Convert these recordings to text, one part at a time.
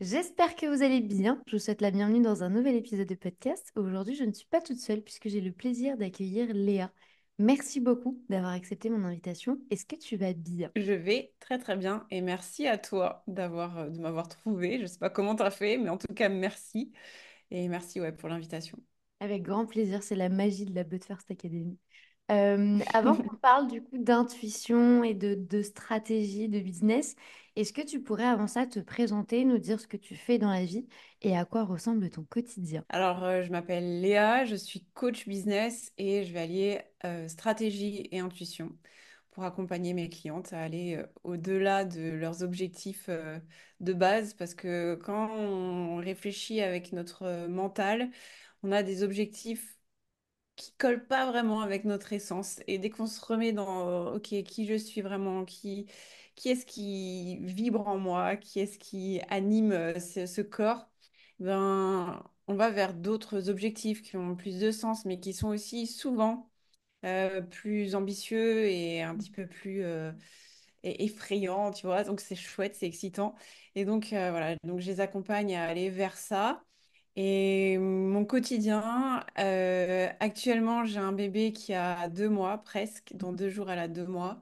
J'espère que vous allez bien. Je vous souhaite la bienvenue dans un nouvel épisode de podcast. Aujourd'hui, je ne suis pas toute seule puisque j'ai le plaisir d'accueillir Léa. Merci beaucoup d'avoir accepté mon invitation. Est-ce que tu vas bien? Je vais très très bien et merci à toi de m'avoir trouvé. Je ne sais pas comment tu as fait, mais en tout cas merci et merci ouais, pour l'invitation. Avec grand plaisir, c'est la magie de la But First Academy. Avant qu'on parle du coup d'intuition et de stratégie de business, est-ce que tu pourrais avant ça te présenter, nous dire ce que tu fais dans la vie et à quoi ressemble ton quotidien? Je m'appelle Léa, je suis coach business et je vais allier stratégie et intuition pour accompagner mes clientes à aller au-delà de leurs objectifs de base parce que quand on réfléchit avec notre mental, on a des objectifs qui colle pas vraiment avec notre essence. Et dès qu'on se remet dans, OK, qui je suis vraiment, qui est-ce qui vibre en moi, qui est-ce qui anime ce corps, ben, on va vers d'autres objectifs qui ont plus de sens, mais qui sont aussi souvent plus ambitieux et un petit peu plus effrayants, tu vois. Donc c'est chouette, c'est excitant. Et donc voilà, donc je les accompagne à aller vers ça. Et mon quotidien, actuellement, j'ai un bébé qui a 2 mois presque. Dans 2 jours, elle a 2 mois.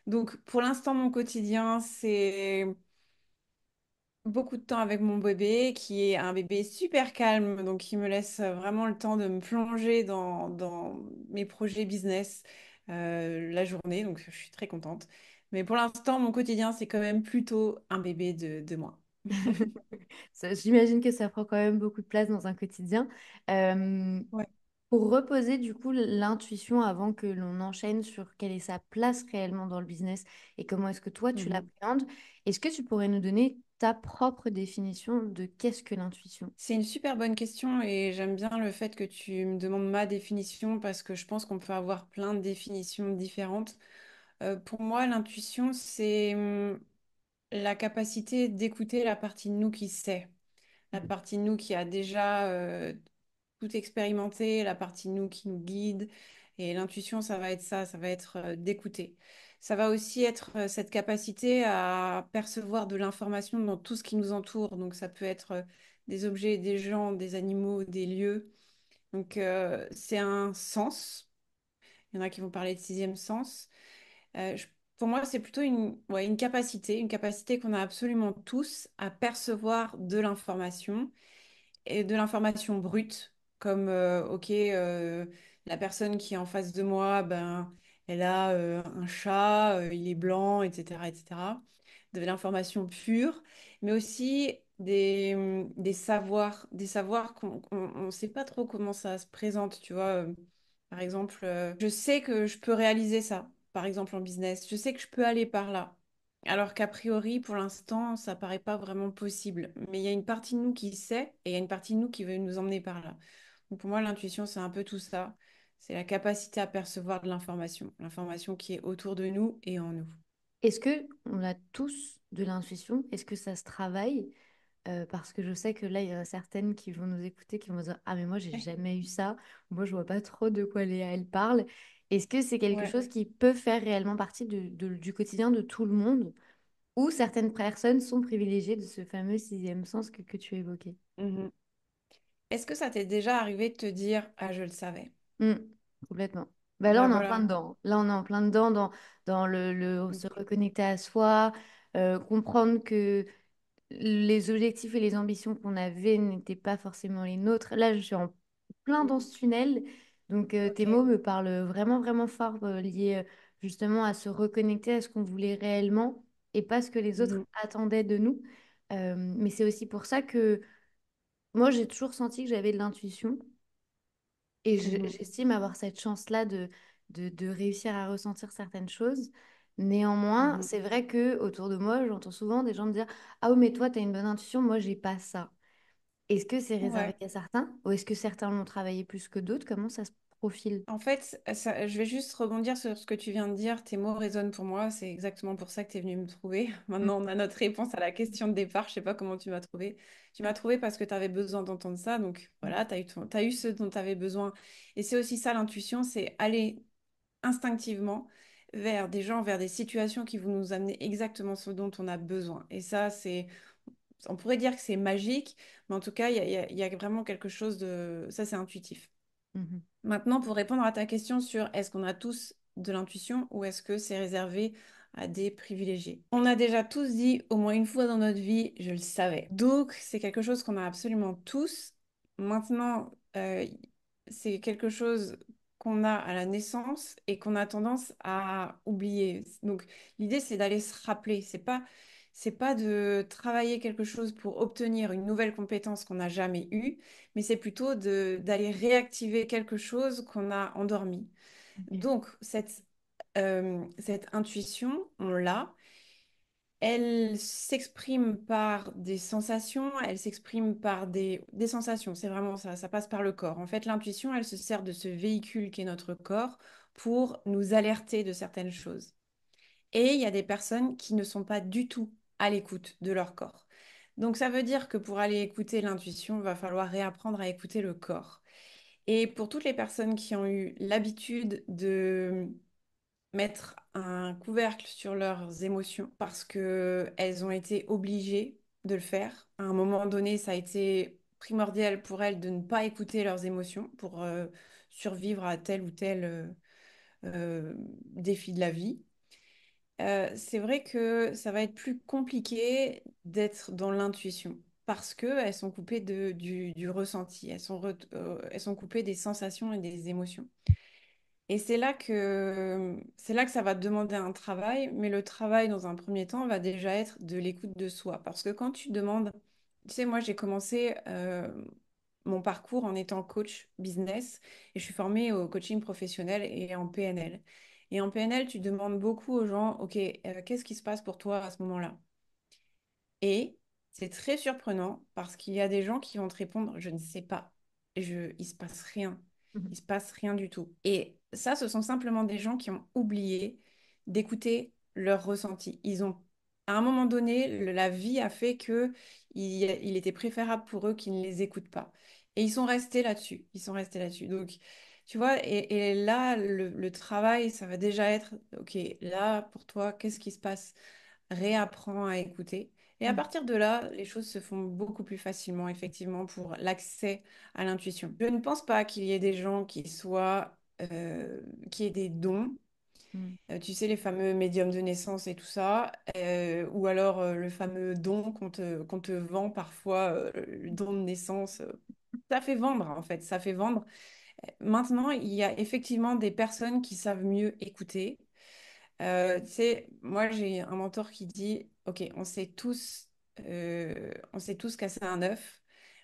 Donc, pour l'instant, mon quotidien, c'est beaucoup de temps avec mon bébé, qui est un bébé super calme, donc qui me laisse vraiment le temps de me plonger dans mes projets business la journée. Donc, je suis très contente. Mais pour l'instant, mon quotidien, c'est quand même plutôt un bébé de 2 mois. J'imagine que ça prend quand même beaucoup de place dans un quotidien. Euh, Ouais. pour reposer du coup l'intuition avant que l'on enchaîne sur quelle est sa place réellement dans le business et comment est-ce que toi tu Mhm. l'appréhendes, est-ce que tu pourrais nous donner ta propre définition de qu'est-ce que l'intuition? C'est une super bonne question et j'aime bien le fait que tu me demandes ma définition parce que je pense qu'on peut avoir plein de définitions différentes. Pour moi, l'intuition, c'est la capacité d'écouter la partie de nous qui sait, la Mhm. partie de nous qui a déjà tout expérimenté, la partie de nous qui nous guide. Et l'intuition, ça va être ça va être d'écouter. Ça va aussi être cette capacité à percevoir de l'information dans tout ce qui nous entoure. Donc ça peut être des objets, des gens, des animaux, des lieux. Donc c'est un sens. Il y en a qui vont parler de sixième sens. Euh, je- pour moi, c'est plutôt une capacité qu'on a absolument tous à percevoir de l'information et de l'information brute, comme ok, la personne qui est en face de moi, ben, elle a un chat, il est blanc, etc., etc. De l'information pure, mais aussi des savoirs qu'on on sait pas trop comment ça se présente, tu vois. Par exemple, je sais que je peux réaliser ça, par exemple en business, je sais que je peux aller par là. Alors qu'a priori, pour l'instant, ça paraît pas vraiment possible. Mais il y a une partie de nous qui sait et il y a une partie de nous qui veut nous emmener par là. Donc pour moi, l'intuition, c'est un peu tout ça. C'est la capacité à percevoir de l'information, l'information qui est autour de nous et en nous. Est-ce que on a tous de l'intuition? Est-ce que ça se travaille? Parce que je sais que là, il y en a certaines qui vont nous écouter, qui vont dire, ah, mais moi, j'ai jamais eu ça. Moi, je vois pas trop de quoi Léa, elle parle. Est-ce que c'est quelque Ouais. chose qui peut faire réellement partie du quotidien de tout le monde, ou certaines personnes sont privilégiées de ce fameux sixième sens que tu évoquais? Mhm. Est-ce que ça t'est déjà arrivé de te dire, ah, je le savais? Hmm, complètement. Bah là, Bah on est en plein voilà. dedans. Là, on est en plein dedans dans le se Ok. reconnecter à soi, comprendre que les objectifs et les ambitions qu'on avait n'étaient pas forcément les nôtres. Là, je suis en plein dans ce tunnel. Donc, tes Ok. mots me parlent vraiment, vraiment fort, liés justement à se reconnecter à ce qu'on voulait réellement et pas ce que les autres Mhm. attendaient de nous. Mais c'est aussi pour ça que moi, j'ai toujours senti que j'avais de l'intuition et Mhm. j'estime avoir cette chance-là de réussir à ressentir certaines choses. Néanmoins, Mhm. c'est vrai que autour de moi, j'entends souvent des gens me dire, ah oui, mais toi, tu as une bonne intuition, moi, j'ai pas ça. Est-ce que c'est réservé Ouais. à certains ou est-ce que certains l'ont travaillé plus que d'autres? Comment ça se profile? En fait, je vais juste rebondir sur ce que tu viens de dire. Tes mots résonnent pour moi. C'est exactement pour ça que tu es venu me trouver. Mm. Maintenant, on a notre réponse à la question de départ. Je sais pas comment tu m'as trouvé. Tu m'as trouvé parce que tu avais besoin d'entendre ça. Donc voilà, tu as eu ce dont tu avais besoin. Et c'est aussi ça l'intuition, c'est aller instinctivement vers des gens, vers des situations qui vont nous amener exactement ce dont on a besoin. Et ça, c'est on pourrait dire que c'est magique, mais en tout cas, il y a vraiment quelque chose de... Ça, c'est intuitif. Mhm. Maintenant, pour répondre à ta question sur est-ce qu'on a tous de l'intuition ou est-ce que c'est réservé à des privilégiés? On a déjà tous dit au moins une fois dans notre vie, je le savais. Donc, c'est quelque chose qu'on a absolument tous. Maintenant, c'est quelque chose qu'on a à la naissance et qu'on a tendance à oublier. Donc, l'idée, c'est d'aller se rappeler. C'est pas de travailler quelque chose pour obtenir une nouvelle compétence qu'on n'a jamais eue, mais c'est plutôt d'aller réactiver quelque chose qu'on a endormi. Ok. Donc, cette intuition, on l'a. Elle s'exprime par des sensations, elle s'exprime par des sensations, c'est vraiment ça, ça passe par le corps. En fait, l'intuition, elle se sert de ce véhicule qui est notre corps pour nous alerter de certaines choses. Et il y a des personnes qui ne sont pas du tout à l'écoute de leur corps. Donc, ça veut dire que pour aller écouter l'intuition, il va falloir réapprendre à écouter le corps. Et pour toutes les personnes qui ont eu l'habitude de mettre un couvercle sur leurs émotions parce que elles ont été obligées de le faire, à un moment donné, ça a été primordial pour elles de ne pas écouter leurs émotions pour survivre à tel ou tel défi de la vie. C'est vrai que ça va être plus compliqué d'être dans l'intuition parce qu'elles sont coupées du ressenti, elles sont coupées des sensations et des émotions. Et c'est là que ça va demander un travail, mais le travail dans un premier temps va déjà être de l'écoute de soi. Parce que quand tu demandes, tu sais, moi j'ai commencé mon parcours en étant coach business et je suis formée au coaching professionnel et en PNL. Et en PNL, tu demandes beaucoup aux gens, OK, qu'est-ce qui se passe pour toi à ce moment-là? Et c'est très surprenant parce qu'il y a des gens qui vont te répondre, je ne sais pas, il se passe rien, Mhm. il se passe rien du tout. Et ça, ce sont simplement des gens qui ont oublié d'écouter leur ressenti. À un moment donné, la vie a fait que il était préférable pour eux qu'ils ne les écoutent pas. Et ils sont restés là-dessus. Ils sont restés là-dessus. Donc, tu vois, et là, le travail, ça va déjà être, OK, là, pour toi, qu'est-ce qui se passe? Réapprends à écouter. Et à Mhm. partir de là, les choses se font beaucoup plus facilement, effectivement, pour l'accès à l'intuition. Je ne pense pas qu'il y ait des gens qui aient des dons. Mhm. Tu sais, les fameux médiums de naissance et tout ça, ou alors le fameux don qu'on te vend parfois, le don de naissance. Ça fait vendre, en fait, ça fait vendre. Maintenant, il y a effectivement des personnes qui savent mieux écouter. Tu sais, moi j'ai un mentor qui dit, OK, on sait tous casser un œuf,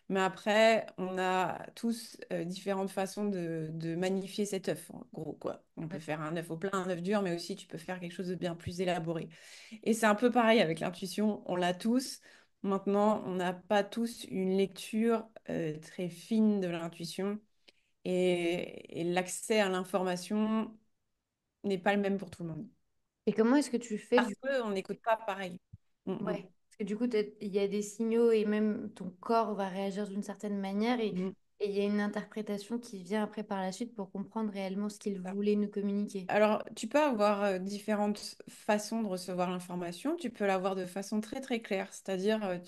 mais après, on a tous différentes façons de magnifier cet œuf, en gros, quoi. On peut Ouais. faire un œuf au plein, un œuf dur, mais aussi tu peux faire quelque chose de bien plus élaboré. Et c'est un peu pareil avec l'intuition, on l'a tous. Maintenant, on n'a pas tous une lecture très fine de l'intuition et l'accès à l'information n'est pas le même pour tout le monde. Et comment est-ce que tu fais Parce du qu'on n'écoute pas pareil. Mm, Ouais, mm, parce que du coup, il y a des signaux et même ton corps va réagir d'une certaine manière mm, et il y a une interprétation qui vient après par la suite pour comprendre réellement ce qu'il c'est ça. voulait nous communiquer. Alors, tu peux avoir différentes façons de recevoir l'information. Tu peux l'avoir de façon très très claire, c'est-à-dire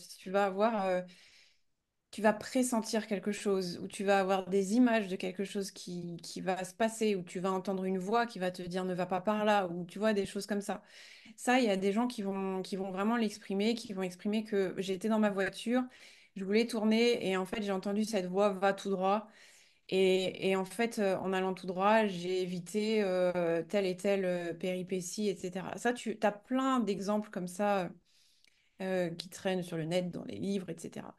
tu vas pressentir quelque chose, ou tu vas avoir des images de quelque chose qui va se passer, ou tu vas entendre une voix qui va te dire ne va pas par là, ou tu vois des choses comme ça. Ça, il y a des gens qui vont vraiment l'exprimer, qui vont exprimer que j'étais dans ma voiture, je voulais tourner et en fait j'ai entendu cette voix va tout droit. Et en fait, en allant tout droit, j'ai évité telle et telle péripétie, etc. Ça, tu as plein d'exemples comme ça qui traînent sur le net, dans les livres, etc.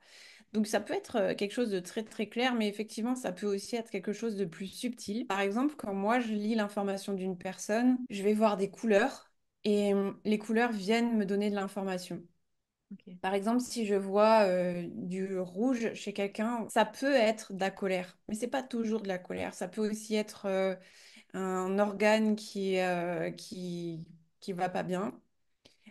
Donc ça peut être quelque chose de très très clair, mais effectivement, ça peut aussi être quelque chose de plus subtil. Par exemple, quand moi je lis l'information d'une personne, je vais voir des couleurs et les couleurs viennent me donner de l'information. Ok. Par exemple, si je vois du rouge chez quelqu'un, ça peut être de la colère, mais c'est pas toujours de la colère. Ça peut aussi être un organe qui va pas bien.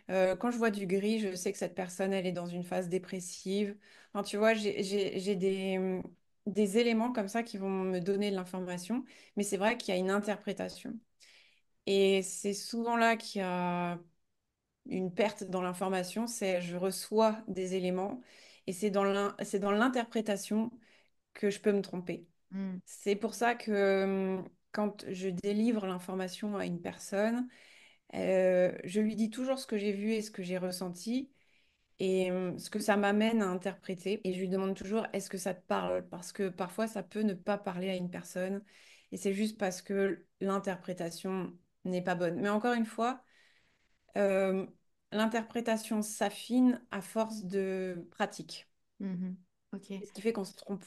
Quand je vois du gris, je sais que cette personne, elle est dans une phase dépressive. Enfin, tu vois, j'ai des éléments comme ça qui vont me donner de l'information, mais c'est vrai qu'il y a une interprétation. Et c'est souvent là qu'il y a une perte dans l'information, c'est je reçois des éléments et c'est dans l'interprétation que je peux me tromper. Mm. C'est pour ça que quand je délivre l'information à une personne, je lui dis toujours ce que j'ai vu et ce que j'ai ressenti et ce que ça m'amène à interpréter. Et je lui demande toujours, est-ce que ça te parle? Parce que parfois, ça peut ne pas parler à une personne et c'est juste parce que l'interprétation n'est pas bonne. Mais encore une fois, euh, l'interprétation s'affine à force de pratique. Mhm. Ok. C'est ce qui fait qu'on se trompe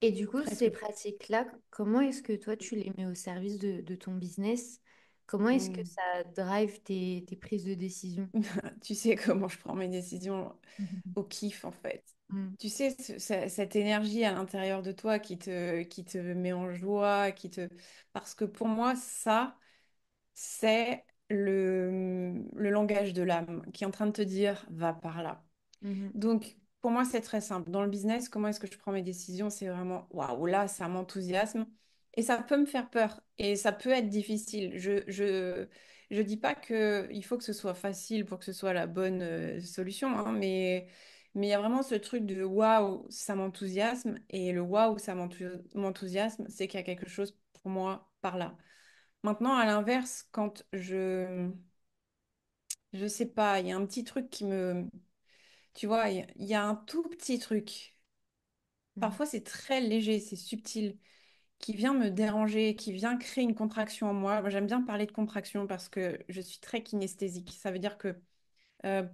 Et du coup, ces presque. pratiques-là, comment est-ce que toi, tu les mets au service de ton business? Comment est-ce que Mm. ça drive tes prises de décision? Tu sais comment je prends mes décisions Mhm. au kiff en fait. Mm. Tu sais, cette énergie à l'intérieur de toi qui te met en joie, Parce que pour moi, ça, c'est le langage de l'âme qui est en train de te dire, va par là. Mhm. Donc, pour moi, c'est très simple. Dans le business, comment est-ce que je prends mes décisions? C'est vraiment, waouh, là, ça m'enthousiasme. Et ça peut me faire peur. Et ça peut être difficile. Je dis pas qu'il faut que ce soit facile pour que ce soit la bonne solution, hein, mais il y a vraiment ce truc de waouh, ça m'enthousiasme. Et le waouh, ça m'enthousiasme, c'est qu'il y a quelque chose pour moi par là. Maintenant, à l'inverse, quand je sais pas, il y a un petit truc qui me, tu vois, il y a un tout petit truc. Mhm. Parfois, c'est très léger, c'est subtil, qui vient me déranger, qui vient créer une contraction en moi. Moi, j'aime bien parler de contraction parce que je suis très kinesthésique. Ça veut dire que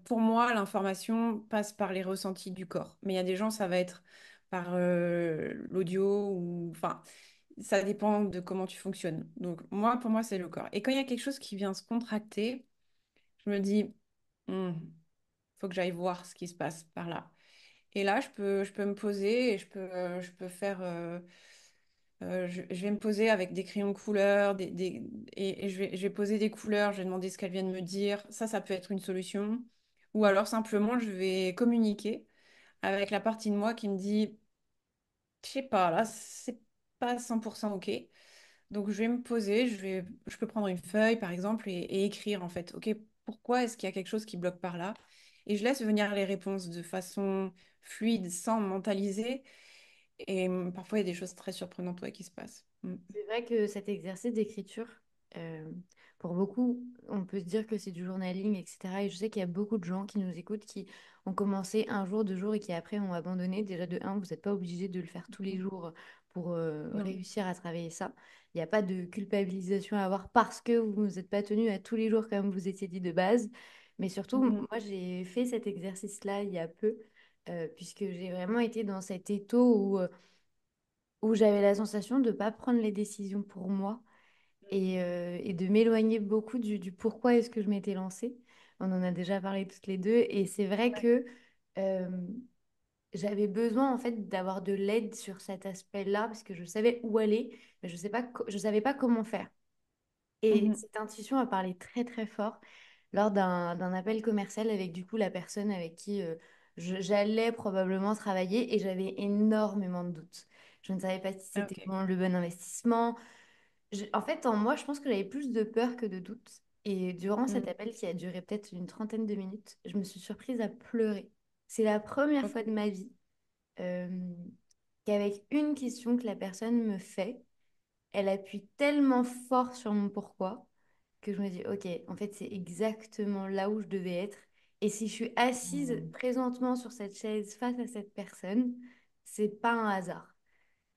pour moi, l'information passe par les ressentis du corps. Mais il y a des gens, ça va être par l'audio ou... Enfin, ça dépend de comment tu fonctionnes. Donc, moi, pour moi, c'est le corps. Et quand il y a quelque chose qui vient se contracter, je me dis, hmm, faut que j'aille voir ce qui se passe par là. Et là, je peux me poser et je peux faire. Je vais me poser avec des crayons de couleur et je vais poser des couleurs, je vais demander ce qu'elles viennent me dire. Ça peut être une solution. Ou alors simplement, je vais communiquer avec la partie de moi qui me dit, je sais pas, là, c'est pas 100% OK. Donc, je vais me poser, je peux prendre une feuille, par exemple, et écrire, en fait, OK, pourquoi est-ce qu'il y a quelque chose qui bloque par là? Et je laisse venir les réponses de façon fluide, sans mentaliser. Et parfois, il y a des choses très surprenantes ouais, qui se passent. Mm. C'est vrai que cet exercice d'écriture, euh, pour beaucoup, on peut se dire que c'est du journaling, etc. Et je sais qu'il y a beaucoup de gens qui nous écoutent qui ont commencé un jour, 2 jours et qui après ont abandonné. Déjà de un, vous n'êtes pas obligé de le faire tous les jours pour Non. réussir à travailler ça. Il n'y a pas de culpabilisation à avoir parce que vous ne vous êtes pas tenu à tous les jours comme vous étiez dit de base. Mais surtout, Mm, moi, j'ai fait cet exercice-là il y a peu, puisque j'ai vraiment été dans cet étau où j'avais la sensation de ne pas prendre les décisions pour moi et de m'éloigner beaucoup du pourquoi est-ce que je m'étais lancée. On en a déjà parlé toutes les deux et c'est vrai que euh, j'avais besoin en fait d'avoir de l'aide sur cet aspect-là parce que je savais où aller, mais je savais pas comment faire. Et mhm. cette intuition a parlé très très fort lors d'un appel commercial avec du coup la personne avec qui j'allais probablement travailler et j'avais énormément de doutes. Je ne savais pas si Ah, c'était ok. vraiment le bon investissement. En fait, en moi, je pense que j'avais plus de peur que de doutes. Et durant cet Mm, appel qui a duré peut-être une trentaine de minutes, je me suis surprise à pleurer. C'est la première fois ok. de ma vie euh, qu'avec une question que la personne me fait, elle appuie tellement fort sur mon pourquoi que je me dis, ok, en fait, c'est exactement là où je devais être. Et si je suis assise Mm, présentement sur cette chaise face à cette personne, c'est pas un hasard.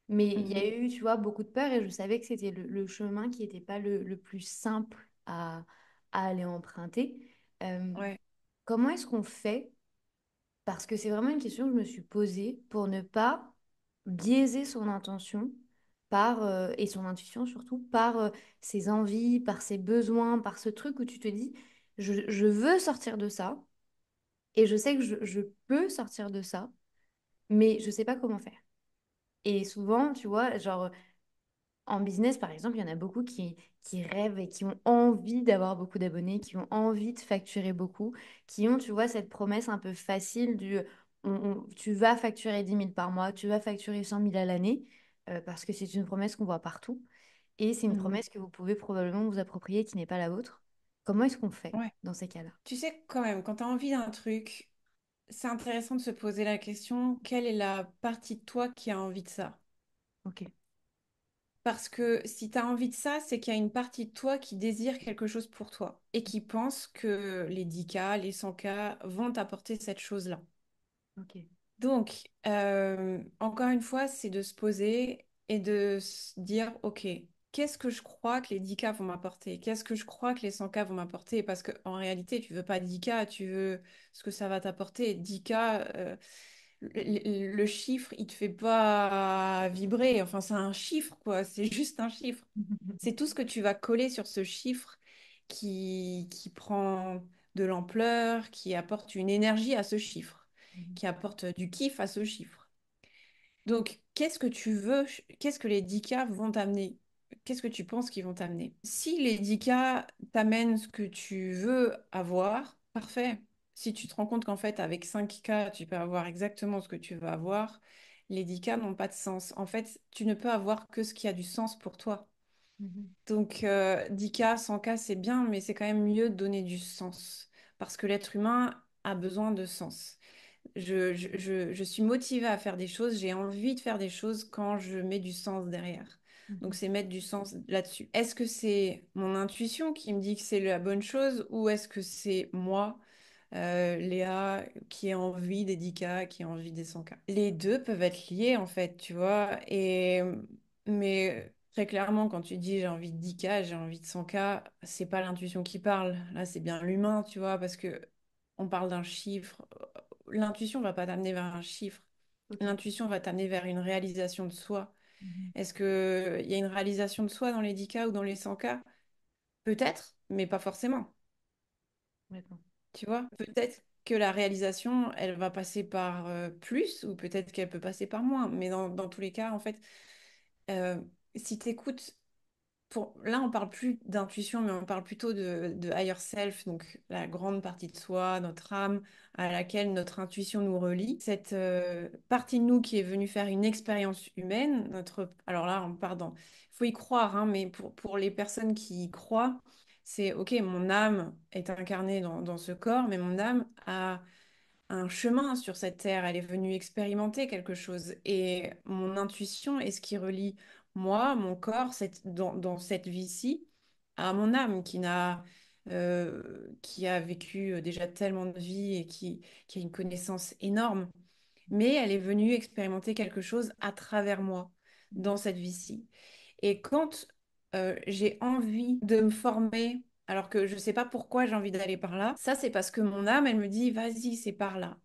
Mais il y a mhm. eu, tu vois, beaucoup de peur et je savais que c'était le chemin qui n'était pas le plus simple à aller emprunter. Euh, Ouais. Comment est-ce qu'on fait? Parce que c'est vraiment une question que je me suis posée pour ne pas biaiser son intention et son intuition surtout, par ses envies, par ses besoins, par ce truc où tu te dis, je veux sortir de ça et je sais que je peux sortir de ça, mais je sais pas comment faire. Et souvent, tu vois, genre, en business, par exemple, il y en a beaucoup qui rêvent et qui ont envie d'avoir beaucoup d'abonnés, qui ont envie de facturer beaucoup, qui ont, tu vois, cette promesse un peu facile du tu vas facturer 10 000 par mois, tu vas facturer 100 000 à l'année, parce que c'est une promesse qu'on voit partout. Et c'est une Mhm. promesse que vous pouvez probablement vous approprier qui n'est pas la vôtre. Comment est-ce qu'on fait Ouais. dans ces cas-là? Tu sais, quand même, quand tu as envie d'un truc, c'est intéressant de se poser la question, quelle est la partie de toi qui a envie de ça? Ok. Parce que si tu as envie de ça, c'est qu'il y a une partie de toi qui désire quelque chose pour toi et qui pense que les 10K, les 100K vont t'apporter cette chose-là. Ok. Donc, encore une fois, c'est de se poser et de se dire, OK, qu'est-ce que je crois que les 10K vont m'apporter? Qu'est-ce que je crois que les 100K vont m'apporter? Parce qu'en réalité, tu veux pas 10K, tu veux ce que ça va t'apporter. 10K, le chiffre, il te fait pas vibrer. Enfin, c'est un chiffre, quoi. C'est juste un chiffre. C'est tout ce que tu vas coller sur ce chiffre qui prend de l'ampleur, qui apporte une énergie à ce chiffre, qui apporte du kiff à ce chiffre. Donc, qu'est-ce que tu veux, qu'est-ce que les 10K vont t'amener? Qu'est-ce que tu penses qu'ils vont t'amener? Si les 10K t'amènent ce que tu veux avoir, parfait. Si tu te rends compte qu'en fait, avec 5K, tu peux avoir exactement ce que tu veux avoir, les 10K n'ont pas de sens. En fait, tu ne peux avoir que ce qui a du sens pour toi. Mhm. Donc, 10K, 100K, c'est bien, mais c'est quand même mieux de donner du sens. Parce que l'être humain a besoin de sens. Je suis motivée à faire des choses, j'ai envie de faire des choses quand je mets du sens derrière. Donc, Mhm. c'est mettre du sens là-dessus. Est-ce que c'est mon intuition qui me dit que c'est la bonne chose ou est-ce que c'est moi, Léa, qui a envie des 10K, qui a envie des 100K? Les deux peuvent être liés, en fait, tu vois. Mais très clairement, quand tu dis j'ai envie de 10K, j'ai envie de 100K, c'est pas l'intuition qui parle. Là, c'est bien l'humain, tu vois, parce que on parle d'un chiffre. L'intuition va pas t'amener vers un chiffre. Ok. L'intuition va t'amener vers une réalisation de soi. Mhm. Est-ce qu'il y a une réalisation de soi dans les 10K ou dans les 100K? Peut-être, mais pas forcément. D'accord. Tu vois, peut-être que la réalisation, elle va passer par plus ou peut-être qu'elle peut passer par moins. Mais dans tous les cas, en fait, euh, si tu écoutes là, on parle plus d'intuition, mais on parle plutôt de higher self, donc la grande partie de soi, notre âme, à laquelle notre intuition nous relie. Cette partie de nous qui est venue faire une expérience humaine, alors là, on part dans... Il faut y croire, hein, mais pour les personnes qui y croient, c'est OK, mon âme est incarnée dans ce corps, mais mon âme a un chemin sur cette terre, elle est venue expérimenter quelque chose. Et mon intuition est ce qui relie moi, mon corps, dans cette vie-ci, à mon âme qui a vécu déjà tellement de vie et qui a une connaissance énorme. Mais elle est venue expérimenter quelque chose à travers moi, dans cette vie-ci. Et quand j'ai envie de me former, alors que je ne sais pas pourquoi j'ai envie d'aller par là, ça c'est parce que mon âme, elle me dit, vas-y, c'est par là.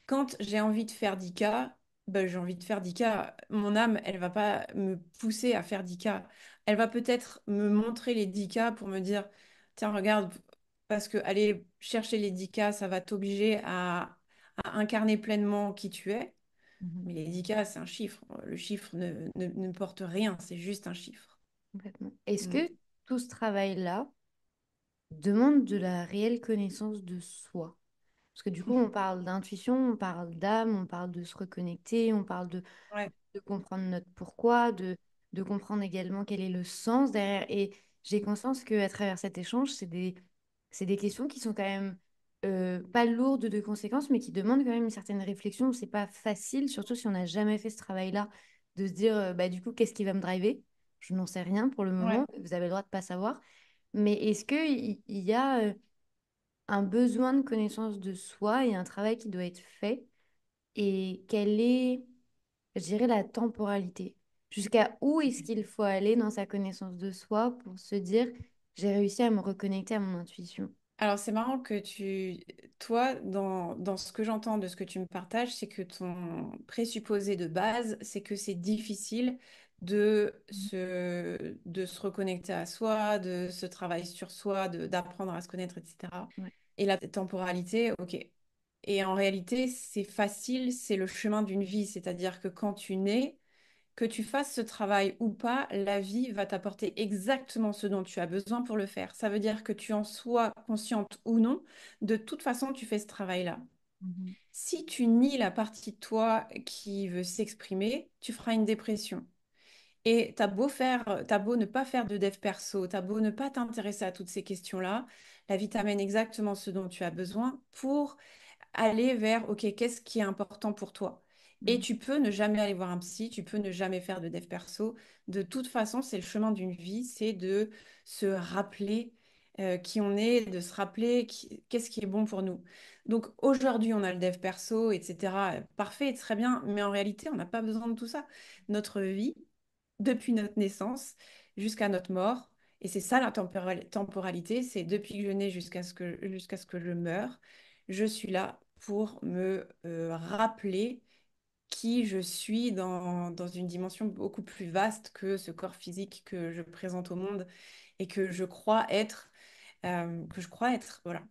Quand j'ai envie de faire 10K, ben, j'ai envie de faire 10K. Mon âme, elle va pas me pousser à faire 10K. Elle va peut-être me montrer les 10K pour me dire, tiens, regarde, parce que aller chercher les 10K, ça va t'obliger à incarner pleinement qui tu es. Mhm. Mais les 10K, c'est un chiffre. Le chiffre ne porte rien, c'est juste un chiffre. Complètement. Est-ce Mm. que tout ce travail-là demande de la réelle connaissance de soi? Parce que du coup, on parle d'intuition, on parle d'âme, on parle de se reconnecter, on parle Ouais. de comprendre notre pourquoi, de comprendre également quel est le sens derrière. Et j'ai conscience qu'à travers cet échange, c'est des questions qui sont quand même pas lourdes de conséquences, mais qui demandent quand même une certaine réflexion. C'est pas facile, surtout si on n'a jamais fait ce travail-là, de se dire, bah, du coup, qu'est-ce qui va me driver? Je n'en sais rien pour le Ouais. moment, vous avez le droit de pas savoir. Mais est-ce qu'il il y a un besoin de connaissance de soi et un travail qui doit être fait? Et quelle est, je dirais, la temporalité? Jusqu'à où est-ce qu'il faut aller dans sa connaissance de soi pour se dire, j'ai réussi à me reconnecter à mon intuition? Alors, c'est marrant que toi, dans ce que j'entends de ce que tu me partages, c'est que ton présupposé de base, c'est que c'est difficile de se reconnecter à soi, de se travailler sur soi, d'apprendre à se connaître, etc. Ouais. Et la temporalité, ok. Et en réalité, c'est facile, c'est le chemin d'une vie, c'est-à-dire que quand tu nais, que tu fasses ce travail ou pas, la vie va t'apporter exactement ce dont tu as besoin pour le faire. Ça veut dire que tu en sois consciente ou non, de toute façon, tu fais ce travail-là. Mhm. Si tu nies la partie de toi qui veut s'exprimer, tu feras une dépression. Et t'as beau ne pas faire de dev perso, t'as beau ne pas t'intéresser à toutes ces questions-là, la vie t'amène exactement ce dont tu as besoin pour aller vers, OK, qu'est-ce qui est important pour toi? Et Mhm. tu peux ne jamais aller voir un psy, tu peux ne jamais faire de dev perso. De toute façon, c'est le chemin d'une vie, c'est de se rappeler qui on est, de se rappeler qu'est-ce qui est bon pour nous. Donc aujourd'hui, on a le dev perso, etc. Parfait, très bien, mais en réalité, on n'a pas besoin de tout ça. Notre vie, depuis notre naissance jusqu'à notre mort, et c'est ça la temporalité, c'est depuis que je nais jusqu'à ce que je meure, je suis là pour me rappeler qui je suis dans une dimension beaucoup plus vaste que ce corps physique que je présente au monde et que je crois être, voilà.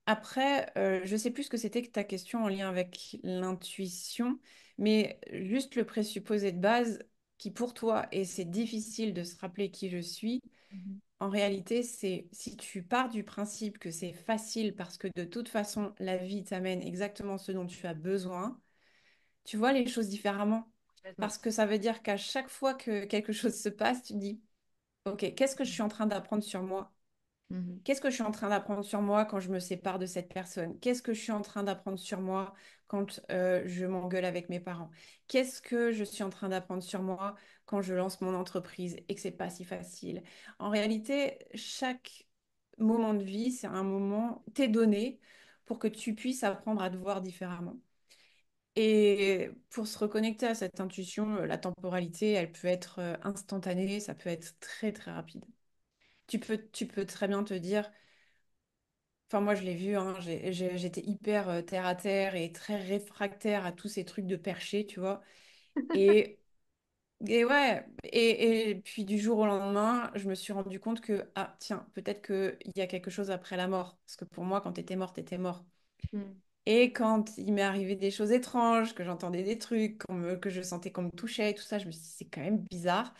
Après, je sais plus ce que c'était que ta question en lien avec l'intuition, mais juste le présupposé de base qui pour toi, et c'est difficile de se rappeler qui je suis, Mhm. en réalité, c'est si tu pars du principe que c'est facile parce que de toute façon, la vie t'amène exactement ce dont tu as besoin, tu vois les choses différemment. Complètement. Parce que ça veut dire qu'à chaque fois que quelque chose se passe, tu te dis, OK, qu'est-ce que je suis en train d'apprendre sur moi? Mhm. Qu'est-ce que je suis en train d'apprendre sur moi quand je me sépare de cette personne? Qu'est-ce que je suis en train d'apprendre sur moi quand je m'engueule avec mes parents? Qu'est-ce que je suis en train d'apprendre sur moi quand je lance mon entreprise et que c'est pas si facile? En réalité, chaque moment de vie, c'est un moment t'est donné pour que tu puisses apprendre à te voir différemment. Et pour se reconnecter à cette intuition, la temporalité, elle peut être instantanée, ça peut être très très rapide. Tu peux très bien te dire, enfin, moi, je l'ai vu, hein, j'étais hyper terre à terre et très réfractaire à tous ces trucs de perché, tu vois. Et, et ouais, et puis du jour au lendemain, je me suis rendu compte que, ah, tiens, peut-être qu'il y a quelque chose après la mort. Parce que pour moi, quand t'étais mort, t'étais mort. Mhm. Et quand il m'est arrivé des choses étranges, que j'entendais des trucs, que je sentais qu'on me touchait et tout ça, je me suis dit, c'est quand même bizarre.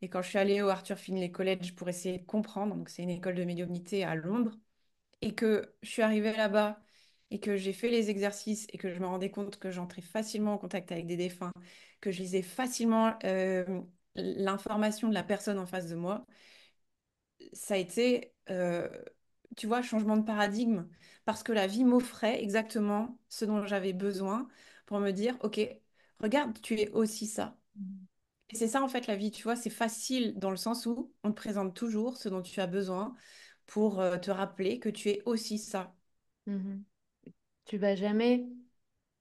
Et quand je suis allée au Arthur Findlay College pour essayer de comprendre, donc c'est une école de médiumnité à Londres, et que je suis arrivée là-bas et que j'ai fait les exercices et que je me rendais compte que j'entrais facilement en contact avec des défunts, que je lisais facilement l'information de la personne en face de moi, ça a été, tu vois, changement de paradigme parce que la vie m'offrait exactement ce dont j'avais besoin pour me dire, OK, regarde, tu es aussi ça. Et c'est ça en fait la vie, tu vois, c'est facile dans le sens où on te présente toujours ce dont tu as besoin pour te rappeler que tu es aussi ça. Mhm. Tu vas jamais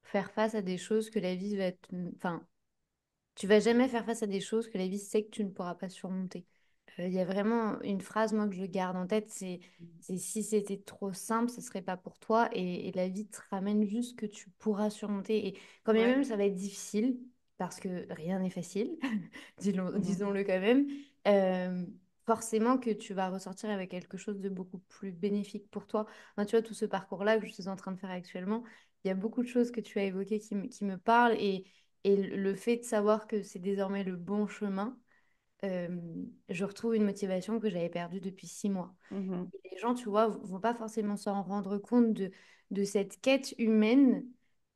faire face à des choses que la vie va te... Enfin, tu vas jamais faire face à des choses que la vie sait que tu ne pourras pas surmonter. Il y a vraiment une phrase, moi, que je garde en tête, c'est si c'était trop simple, ce serait pas pour toi et la vie te ramène juste ce que tu pourras surmonter. Et quand bien Ouais. même ça va être difficile, parce que rien n'est facile, Mhm. disons-le quand même, euh, forcément que tu vas ressortir avec quelque chose de beaucoup plus bénéfique pour toi. Enfin, tu vois, tout ce parcours-là que je suis en train de faire actuellement, il y a beaucoup de choses que tu as évoquées qui me parlent et le fait de savoir que c'est désormais le bon chemin, euh, je retrouve une motivation que j'avais perdue depuis 6 mois. Mhm. Et les gens, tu vois, vont pas forcément s'en rendre compte de cette quête humaine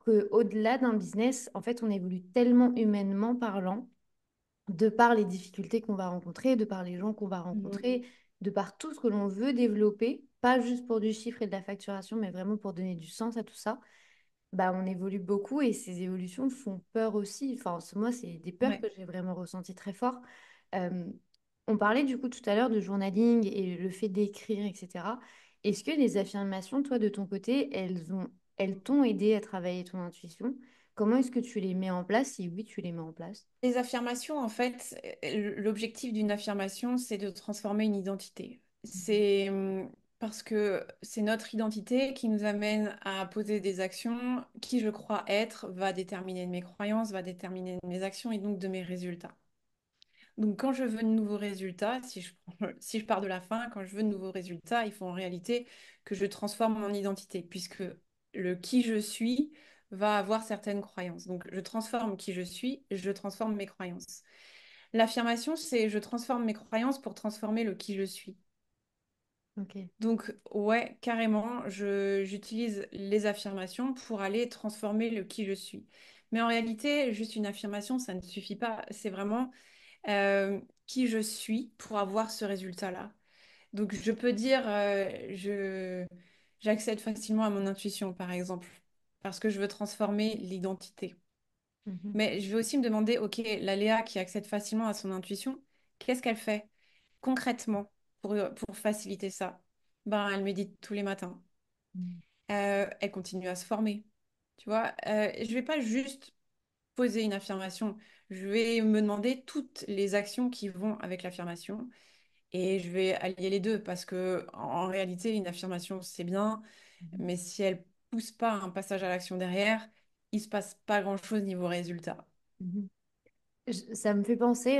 que au-delà d'un business, en fait, on évolue tellement humainement parlant, de par les difficultés qu'on va rencontrer, de par les gens qu'on va Mhm. rencontrer, de par tout ce que l'on veut développer, pas juste pour du chiffre et de la facturation, mais vraiment pour donner du sens à tout ça. Bah, on évolue beaucoup et ces évolutions font peur aussi. Enfin, moi, c'est des peurs Ouais. que j'ai vraiment ressenties très fort. Euh, on parlait du coup tout à l'heure de journaling et le fait d'écrire, etc. Est-ce que les affirmations, toi, de ton côté, elles t'ont aidé à travailler ton intuition? Comment est-ce que tu les mets en place? Si oui, tu les mets en place. Les affirmations, en fait, l'objectif d'une affirmation, c'est de transformer une identité. Mhm. C'est parce que c'est notre identité qui nous amène à poser des actions. Qui je crois être va déterminer mes croyances, va déterminer mes actions et donc de mes résultats. Donc, quand je veux de nouveaux résultats, si je pars de la fin, quand je veux de nouveaux résultats, il faut en réalité que je transforme mon identité, puisque le qui je suis va avoir certaines croyances. Donc, je transforme qui je suis, je transforme mes croyances. L'affirmation, c'est je transforme mes croyances pour transformer le qui je suis. Ok. Donc, ouais, carrément, j'utilise les affirmations pour aller transformer le qui je suis. Mais en réalité, juste une affirmation, ça ne suffit pas. C'est vraiment qui je suis pour avoir ce résultat-là. Donc, je peux dire, j'accède facilement à mon intuition, par exemple, parce que je veux transformer l'identité. Mhm. Mais je vais aussi me demander, ok, la Léa qui accède facilement à son intuition, qu'est-ce qu'elle fait concrètement pour faciliter ça? Ben, elle médite tous les matins. Elle continue à se former. Tu vois, je vais pas juste poser une affirmation, je vais me demander toutes les actions qui vont avec l'affirmation et je vais allier les deux parce que en réalité, une affirmation, c'est bien, Mhm. mais si elle pousse pas un passage à l'action derrière, il se passe pas grand-chose niveau résultat. Mhm. Ça me fait penser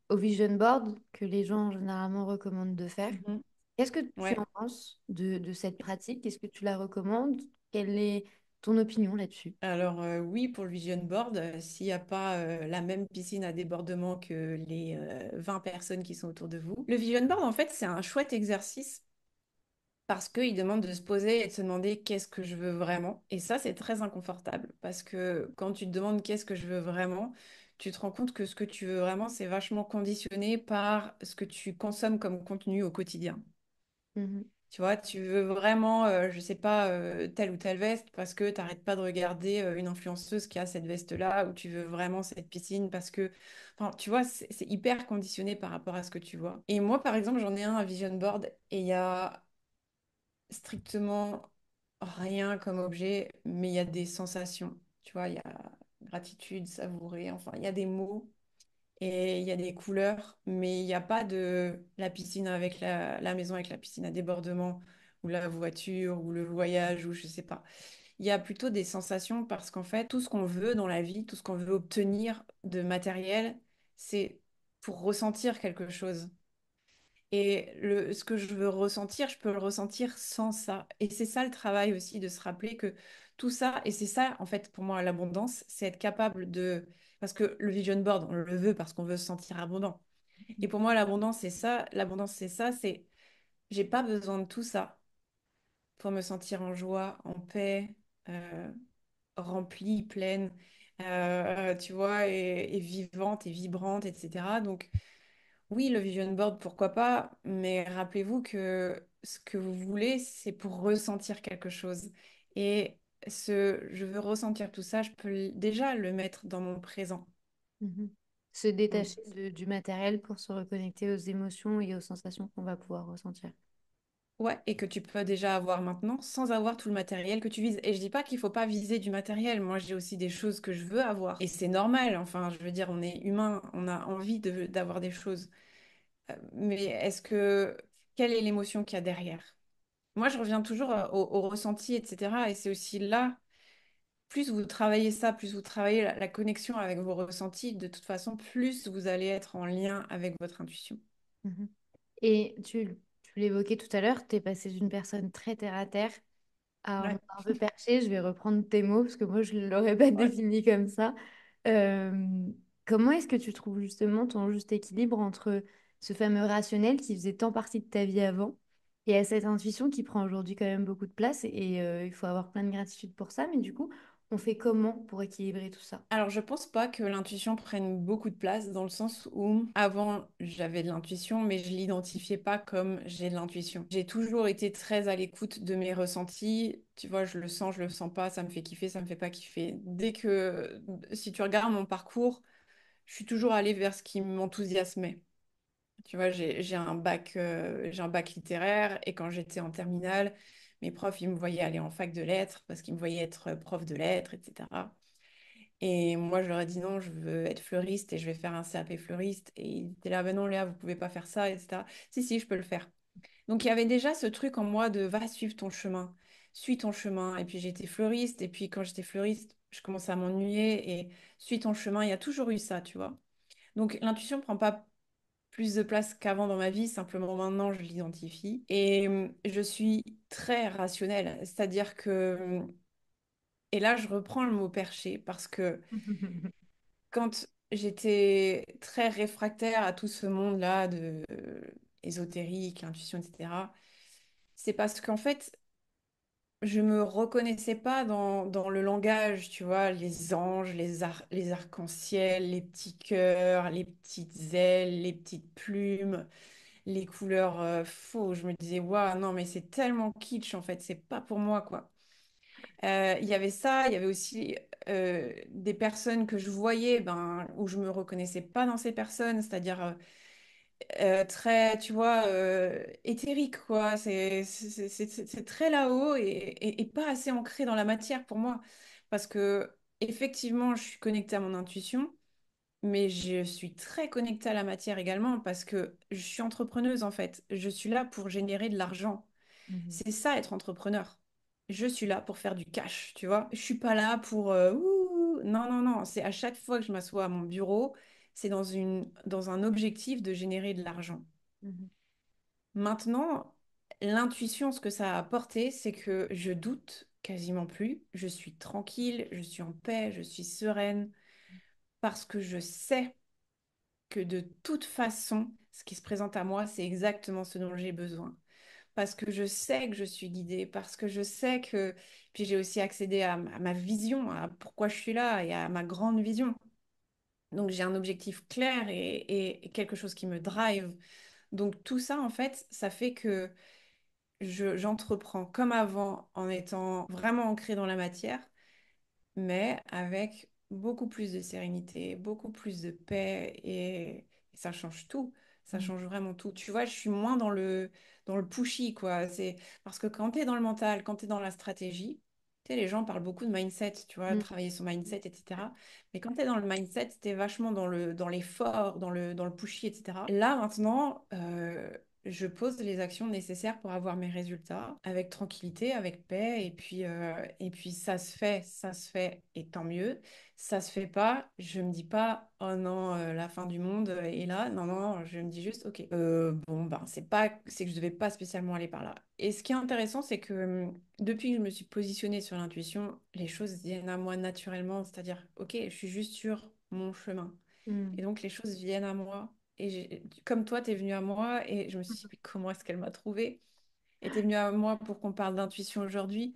au vision board que les gens généralement recommandent de faire. Mhm. Qu'est-ce que tu Ouais. en penses de cette pratique? Est-ce que tu la recommandes? Quelle est ton opinion là-dessus? Alors oui, pour le vision board, s'il n'y a pas la même piscine à débordement que les 20 personnes qui sont autour de vous. Le vision board, en fait, c'est un chouette exercice parce qu'il demande de se poser et de se demander qu'est-ce que je veux vraiment. Et ça, c'est très inconfortable parce que quand tu te demandes qu'est-ce que je veux vraiment, tu te rends compte que ce que tu veux vraiment, c'est vachement conditionné par ce que tu consommes comme contenu au quotidien. Mhm. Tu vois, tu veux vraiment, je sais pas, telle ou telle veste parce que tu n'arrêtes pas de regarder une influenceuse qui a cette veste-là, ou tu veux vraiment cette piscine parce que, enfin, tu vois, c'est hyper conditionné par rapport à ce que tu vois. Et moi, par exemple, j'en ai un vision board et il y a strictement rien comme objet, mais il y a des sensations. Tu vois, il y a gratitude, savourer, enfin, il y a des mots et il y a des couleurs, mais il n'y a pas de la piscine avec la maison avec la piscine à débordement, ou la voiture, ou le voyage, ou je sais pas. Il y a plutôt des sensations parce qu'en fait, tout ce qu'on veut dans la vie, tout ce qu'on veut obtenir de matériel, c'est pour ressentir quelque chose. Et ce que je veux ressentir, je peux le ressentir sans ça. Et c'est ça le travail aussi, de se rappeler que tout ça, et c'est ça, en fait, pour moi, l'abondance, c'est être capable de... Parce que le vision board, on le veut parce qu'on veut se sentir abondant. Et pour moi, l'abondance, c'est ça. L'abondance, c'est ça, c'est... J'ai pas besoin de tout ça pour me sentir en joie, en paix, euh, remplie, pleine, tu vois, et vivante et vibrante, etc. Donc, oui, le vision board, pourquoi pas, mais rappelez-vous que ce que vous voulez, c'est pour ressentir quelque chose. Et je veux ressentir tout ça, je peux déjà le mettre dans mon présent. Mhm. Se Mm. détacher du matériel pour se reconnecter aux émotions et aux sensations qu'on va pouvoir ressentir. Ouais, et que tu peux déjà avoir maintenant sans avoir tout le matériel que tu vises. Et je dis pas qu'il faut pas viser du matériel. Moi, j'ai aussi des choses que je veux avoir. Et c'est normal. Enfin, je veux dire, on est humain, on a envie d'avoir des choses. Mais quelle est l'émotion qu'il y a derrière? Moi, je reviens toujours au ressenti, etc. Et c'est aussi là, plus vous travaillez ça, plus vous travaillez la connexion avec vos ressentis, de toute façon, plus vous allez être en lien avec votre intuition. Mhm. Et tu l'évoquais tout à l'heure, tu es passé d'une personne très terre à terre à Ouais. un peu perché. Je vais reprendre tes mots parce que moi, je ne l'aurais pas Ouais. défini comme ça. Euh, Comment est-ce que tu trouves justement ton juste équilibre entre ce fameux rationnel qui faisait tant partie de ta vie avant et à cette intuition qui prend aujourd'hui quand même beaucoup de place et il faut avoir plein de gratitude pour ça. Mais du coup, on fait comment pour équilibrer tout ça? Alors, je pense pas que l'intuition prenne beaucoup de place dans le sens où avant j'avais de l'intuition, mais je l'identifiais pas comme j'ai de l'intuition. J'ai toujours été très à l'écoute de mes ressentis. Tu vois, je le sens pas, ça me fait kiffer, ça me fait pas kiffer. Si tu regardes mon parcours, je suis toujours allée vers ce qui m'enthousiasmait. Tu vois, j'ai un bac littéraire et quand j'étais en terminale, mes profs, ils me voyaient aller en fac de lettres parce qu'ils me voyaient être prof de lettres, etc. Et moi, je leur ai dit non, je veux être fleuriste et je vais faire un CAP fleuriste. Et ils étaient là, ben non, Léa, vous pouvez pas faire ça, etc. Si, si, je peux le faire. Donc, il y avait déjà ce truc en moi de va suivre ton chemin, suis ton chemin. Et puis, j'étais fleuriste. Et puis, quand j'étais fleuriste, je commençais à m'ennuyer et suis ton chemin. Il y a toujours eu ça, tu vois. Donc, l'intuition prend pas plus de place qu'avant dans ma vie, simplement maintenant, je l'identifie. Et je suis très rationnelle. C'est-à-dire que, et là, je reprends le mot perché parce que quand j'étais très réfractaire à tout ce monde-là de ésotérique, l'intuition, etc., c'est parce qu'en fait, je me reconnaissais pas dans le langage, tu vois, les anges, les arcs-en-ciel, les petits cœurs, les petites ailes, les petites plumes, les couleurs faux. Je me disais, waouh, non, mais c'est tellement kitsch, en fait, c'est pas pour moi, quoi. Il y avait ça, il y avait aussi des personnes que je voyais, ben, où je me reconnaissais pas dans ces personnes, c'est-à-dire très, tu vois, éthérique, quoi. C'est très là-haut et pas assez ancré dans la matière pour moi. Parce que, effectivement, je suis connectée à mon intuition, mais je suis très connectée à la matière également parce que je suis entrepreneuse, en fait. Je suis là pour générer de l'argent. Mhm. C'est ça, être entrepreneur. Je suis là pour faire du cash, tu vois. Je suis pas là pour... Non, non, non. C'est à chaque fois que je m'assois à mon bureau, c'est dans un objectif de générer de l'argent. Mhm. Maintenant, l'intuition, ce que ça a apporté, c'est que je doute quasiment plus. Je suis tranquille, je suis en paix, je suis sereine, parce que je sais que de toute façon, ce qui se présente à moi, c'est exactement ce dont j'ai besoin. Parce que je sais que je suis guidée, parce que je sais que... Puis j'ai aussi accédé à ma vision, à pourquoi je suis là et à ma grande vision. Donc j'ai un objectif clair et quelque chose qui me drive. Donc tout ça, en fait, ça fait que j'entreprends comme avant en étant vraiment ancrée dans la matière, mais avec beaucoup plus de sérénité, beaucoup plus de paix et ça change tout. Ça Mhm. change vraiment tout. Tu vois, je suis moins dans le pushy, quoi. C'est parce que quand tu es dans le mental, quand tu es dans la stratégie, tu sais, les gens parlent beaucoup de mindset, tu vois, Mhm. travailler son mindset, etc. Mais quand tu es dans le mindset, tu es vachement dans l'effort, dans le pushy, etc. Là, maintenant, je pose les actions nécessaires pour avoir mes résultats avec tranquillité, avec paix, et puis ça se fait, et tant mieux. Ça se fait pas, je me dis pas, oh non, la fin du monde est là. Non, non, je me dis juste, ok, bon, ben, c'est que je devais pas spécialement aller par là. Et ce qui est intéressant, c'est que depuis que je me suis positionnée sur l'intuition, les choses viennent à moi naturellement, c'est-à-dire, ok, je suis juste sur mon chemin. Et Mhm. donc, les choses viennent à moi. Et comme toi, tu es venu à moi et je me suis dit, mais comment est-ce qu'elle m'a trouvé? Et tu es venu à moi pour qu'on parle d'intuition aujourd'hui.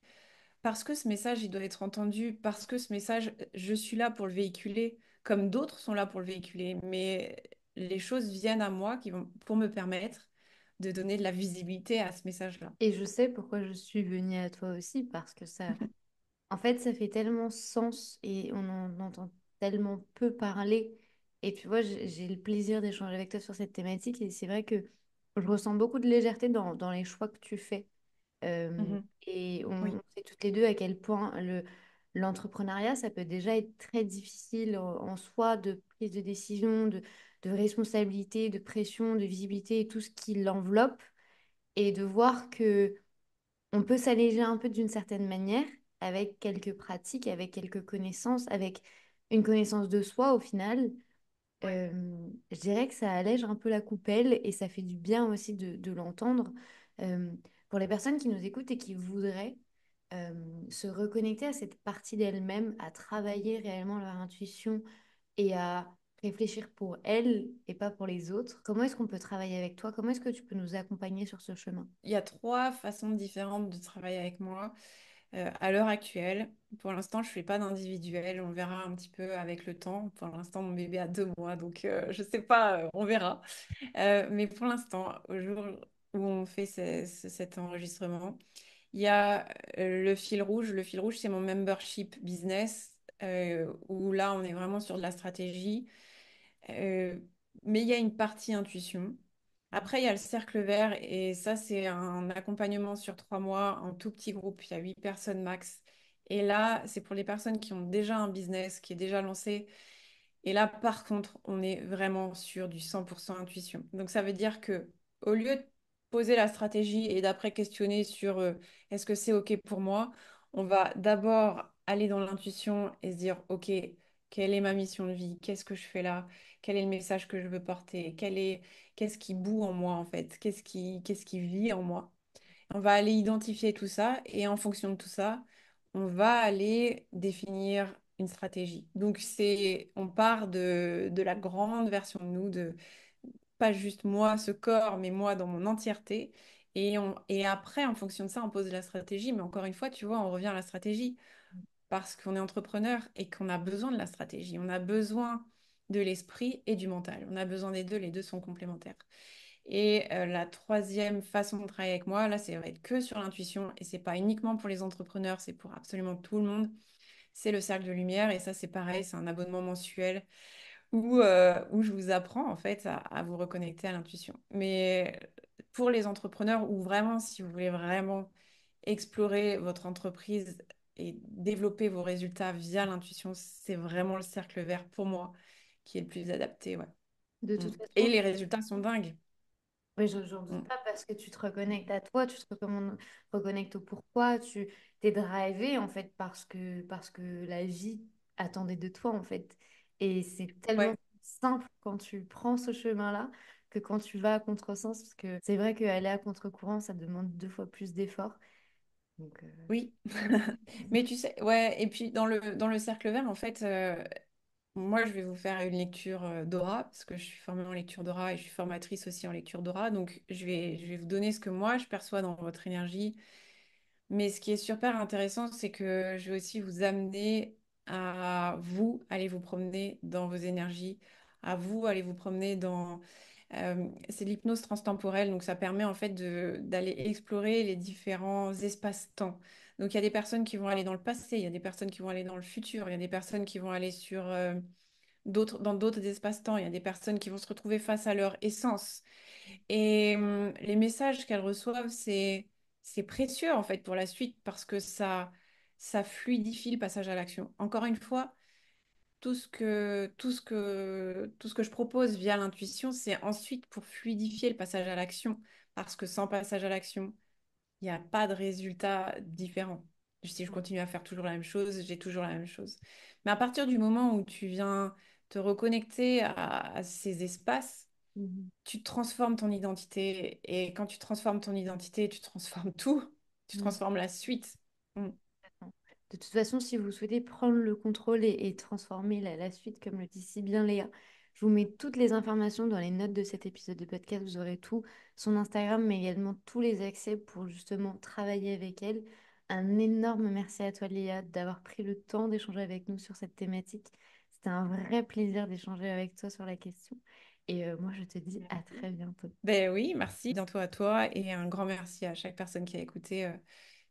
Parce que ce message, il doit être entendu. Parce que ce message, je suis là pour le véhiculer, comme d'autres sont là pour le véhiculer. Mais les choses viennent à moi pour me permettre de donner de la visibilité à ce message-là. Et je sais pourquoi je suis venue à toi aussi, parce que ça, en fait, ça fait tellement sens et on en entend tellement peu parler. Et tu vois, j'ai le plaisir d'échanger avec toi sur cette thématique et c'est vrai que je ressens beaucoup de légèreté dans les choix que tu fais. Mhm. Et Oui, on sait toutes les deux à quel point l'entrepreneuriat, ça peut déjà être très difficile en soi de prise de décision, de responsabilité, de pression, de visibilité et tout ce qui l'enveloppe. Et de voir que on peut s'alléger un peu d'une certaine manière avec quelques pratiques, avec quelques connaissances, avec une connaissance de soi au final. ouais. Je dirais que ça allège un peu la coupelle et ça fait du bien aussi de l'entendre. Euh, pour les personnes qui nous écoutent et qui voudraient euh, se reconnecter à cette partie d'elles-mêmes, à travailler réellement leur intuition et à réfléchir pour elles et pas pour les autres, comment est-ce qu'on peut travailler avec toi? Comment est-ce que tu peux nous accompagner sur ce chemin? Il y a trois façons différentes de travailler avec moi. À l'heure actuelle, pour l'instant, je ne fais pas d'individuel. On verra un petit peu avec le temps. Pour l'instant, mon bébé a 2 mois, donc je ne sais pas, on verra. Mais pour l'instant, au jour où on fait cet enregistrement, il y a le fil rouge. Le fil rouge, c'est mon membership business, où là, on est vraiment sur de la stratégie. Euh, mais il y a une partie intuition. Après, il y a le cercle vert et ça, c'est un accompagnement sur 3 mois en tout petit groupe. Il y a 8 personnes max. Et là, c'est pour les personnes qui ont déjà un business, qui est déjà lancé. Et là, par contre, on est vraiment sur du 100% intuition. Donc, ça veut dire que au lieu de poser la stratégie et d'après questionner sur est-ce que c'est OK pour moi, on va d'abord aller dans l'intuition et se dire OK, quelle est ma mission de vie? Qu'est-ce que je fais là? Quel est le message que je veux porter? Qu'est-ce qui bout en moi en fait? Qu'est-ce qui vit en moi? On va aller identifier tout ça et en fonction de tout ça, on va aller définir une stratégie. Donc on part de la grande version de nous, de pas juste moi, ce corps, mais moi dans mon entièreté. Et après, en fonction de ça, on pose la stratégie. Mais encore une fois, tu vois, on revient à la stratégie parce qu'on est entrepreneur et qu'on a besoin de la stratégie. On a besoin de l'esprit et du mental. On a besoin des deux. Les deux sont complémentaires. Et la troisième façon de travailler avec moi, là, ça va être que sur l'intuition. Et c'est pas uniquement pour les entrepreneurs, c'est pour absolument tout le monde. C'est le cercle de lumière. Et ça, c'est pareil, c'est un abonnement mensuel où je vous apprends en fait à vous reconnecter à l'intuition. Mais pour les entrepreneurs ou vraiment si vous voulez vraiment explorer votre entreprise et développer vos résultats via l'intuition, c'est vraiment le cercle vert pour moi qui est le plus adapté, ouais. De Mm. toute Et façon, les résultats sont dingues. oui, j'en doute Mm. pas parce que tu te reconnectes à toi, tu te reconnectes au pourquoi, tu t'es drivé en fait parce que la vie attendait de toi en fait. Et c'est tellement Ouais, simple quand tu prends ce chemin-là que quand tu vas à contresens, parce que c'est vrai qu'aller à contre-courant, ça demande 2 fois plus d'efforts. Donc, oui. Mais tu sais, ouais, et puis dans le cercle vert, en fait, moi, je vais vous faire une lecture d'aura, parce que je suis formée en lecture d'aura et je suis formatrice aussi en lecture d'aura. Donc, je vais vous donner ce que moi, je perçois dans votre énergie. Mais ce qui est super intéressant, c'est que je vais aussi vous amener à vous aller vous promener dans vos énergies, à vous aller vous promener dans... c'est l'hypnose transtemporelle, donc ça permet en fait d'aller explorer les différents espaces-temps. Donc il y a des personnes qui vont aller dans le passé, il y a des personnes qui vont aller dans le futur, il y a des personnes qui vont aller sur dans d'autres espaces-temps, il y a des personnes qui vont se retrouver face à leur essence. Et les messages qu'elles reçoivent, c'est précieux en fait pour la suite parce que ça fluidifie le passage à l'action. Encore une fois, tout ce que je propose via l'intuition, c'est ensuite pour fluidifier le passage à l'action. Parce que sans passage à l'action, il n'y a pas de résultat différent. Si je continue à faire toujours la même chose, j'ai toujours la même chose. Mais à partir du moment où tu viens te reconnecter à ces espaces, mhm. tu transformes ton identité. Et quand tu transformes ton identité, tu transformes tout. Tu Mhm. transformes la suite. Mm. De toute façon, si vous souhaitez prendre le contrôle et transformer la suite, comme le dit si bien Léa, je vous mets toutes les informations dans les notes de cet épisode de podcast. Vous aurez tout, son Instagram, mais également tous les accès pour justement travailler avec elle. Un énorme merci à toi, Léa, d'avoir pris le temps d'échanger avec nous sur cette thématique. C'était un vrai plaisir d'échanger avec toi sur la question. Et moi, je te dis à très bientôt. Ben oui, merci. Bientôt à toi et un grand merci à chaque personne qui a écouté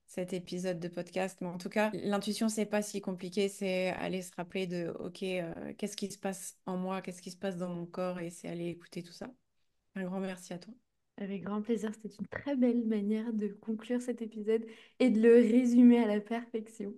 cet épisode de podcast. Mais en tout cas, l'intuition, c'est pas si compliqué. C'est aller se rappeler de, OK, qu'est-ce qui se passe en moi, qu'est-ce qui se passe dans mon corps et c'est aller écouter tout ça. Un grand merci à toi. Avec grand plaisir, c'était une très belle manière de conclure cet épisode et de le résumer à la perfection.